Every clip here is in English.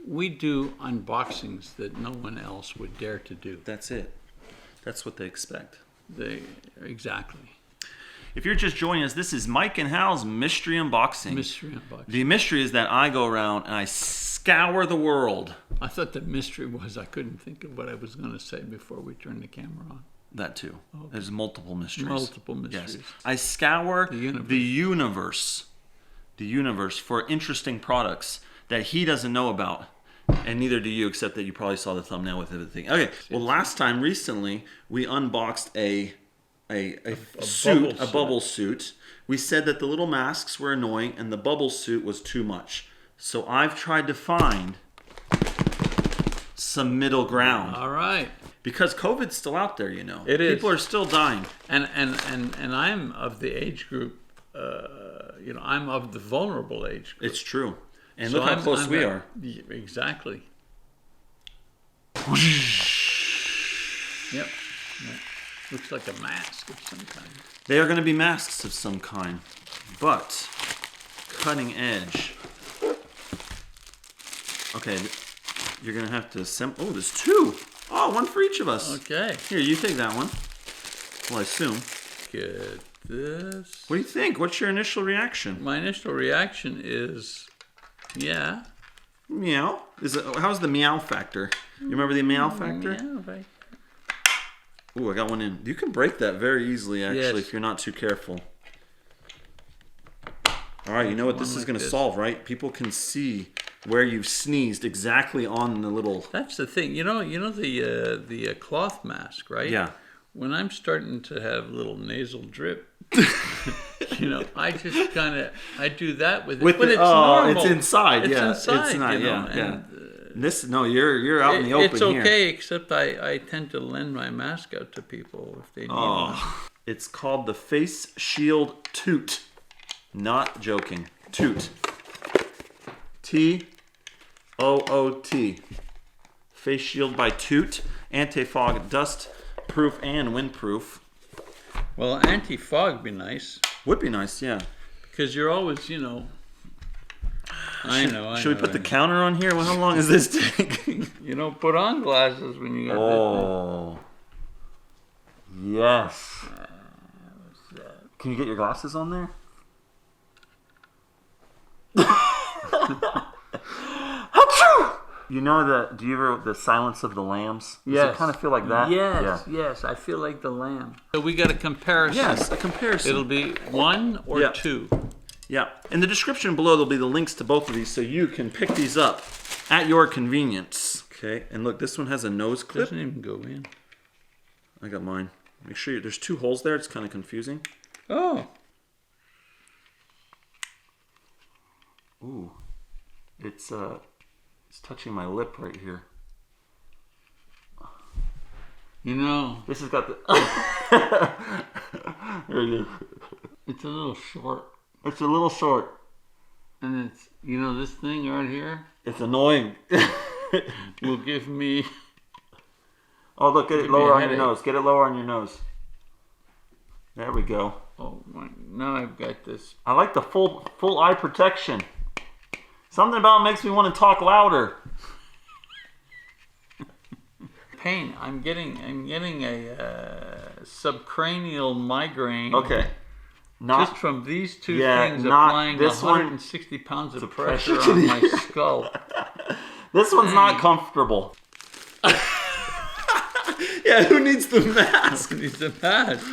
we do unboxings that no one else would dare to do. That's it. That's what they expect. Exactly. If you're just joining us, this is Mike and Hal's Mystery Unboxing. The mystery is that I go around and I scour the world. I thought the mystery was I couldn't think of what I was going to say before we turned the camera on. That too. Okay. There's multiple mysteries. Yes. I scour the universe for interesting products that he doesn't know about. And neither do you, except that you probably saw the thumbnail with everything. Okay. Well, recently, we unboxed a bubble suit. We said that the little masks were annoying and the bubble suit was too much. So I've tried to find some middle ground. All right. Because COVID's still out there, you know. It is. People are still dying. And I'm of the age group, I'm of the vulnerable age group. It's true. And so look how close we are. Exactly. Yep. Looks like a mask of some kind. They are going to be masks of some kind, but cutting edge. Okay, you're going to have to assemble. Oh, there's two. Oh, one for each of us. Okay. Here, you take that one. Well, I assume. Get this. What do you think? What's your initial reaction? My initial reaction is, yeah. Meow. How's the meow factor? You remember the meow factor? Meow factor. Ooh, I got one in. You can break that very easily, actually, if you're not too careful. All right, you know what this is going to solve, right? People can see where you've sneezed exactly on the little... That's the thing. You know the cloth mask, right? Yeah. When I'm starting to have a little nasal drip, I just I do that with it. But it's normal. It's inside. It's inside. It's inside. Yeah. You're out in the open here. It's okay, except I tend to lend my mask out to people if they need one. It's called the Face Shield Toot. Not joking. Toot. T-O-O-T. Face Shield by Toot. Anti-fog, dust proof and windproof. Well, anti-fog would be nice. Would be nice, yeah. Because you're always, I know. Should we put the counter on here? Well, how long is this taking? Put on glasses when you got yes. Can you get your glasses on there? You know do you ever the Silence of the Lambs? Does it kind of feel like that? Yes, I feel like the lamb. So we got a comparison. Yes, a comparison. It'll be 1 or 2. Yeah. In the description below, there'll be the links to both of these so you can pick these up at your convenience. Okay, and look, this one has a nose clip. Doesn't even go in. I got mine. Make sure there's 2 holes there. It's kind of confusing. Oh. Ooh. It's touching my lip right here. This has got the... There it is. It's a little short. It's a little short. And it's, this thing right here? It's annoying. Will give me... Oh, look, get it lower on your nose. Get it lower on your nose. There we go. Oh, now I've got this. I like the full eye protection. Something about it makes me want to talk louder. Pain. I'm getting a subcranial migraine. Okay. Just from these two things applying 160 pounds of pressure on my skull. This one's not comfortable. Yeah, who needs the mask? Who needs the mask?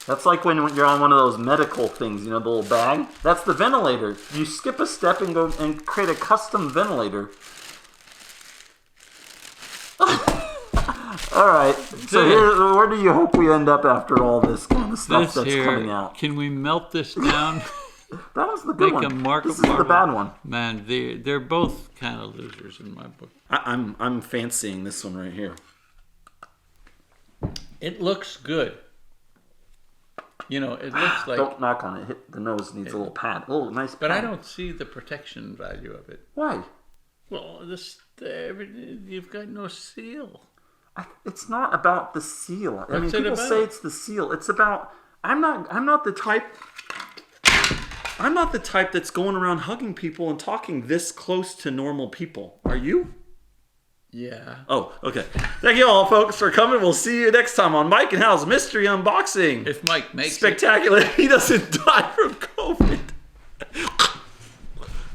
That's like when you're on one of those medical things, the little bag. That's the ventilator. You skip a step and go and create a custom ventilator. All right. So where do you hope we end up after all this kind of stuff that's coming out? Can we melt this down? That was the good one. This is the bad one. Man, they're both kind of losers in my book. I'm fancying this one right here. It looks good. It looks like... Don't knock on it. The nose needs a little pad. Oh, nice pad. But I don't see the protection value of it. Why? Well, you've got no seal. It's not about the seal. People say it's the seal. It's about... I'm not the type... I'm not the type that's going around hugging people and talking this close to normal people. Are you? Yeah. Oh, okay. Thank you all, folks, for coming. We'll see you next time on Mike and Hal's Mystery Unboxing. If Mike makes Spectacular. He doesn't die from COVID.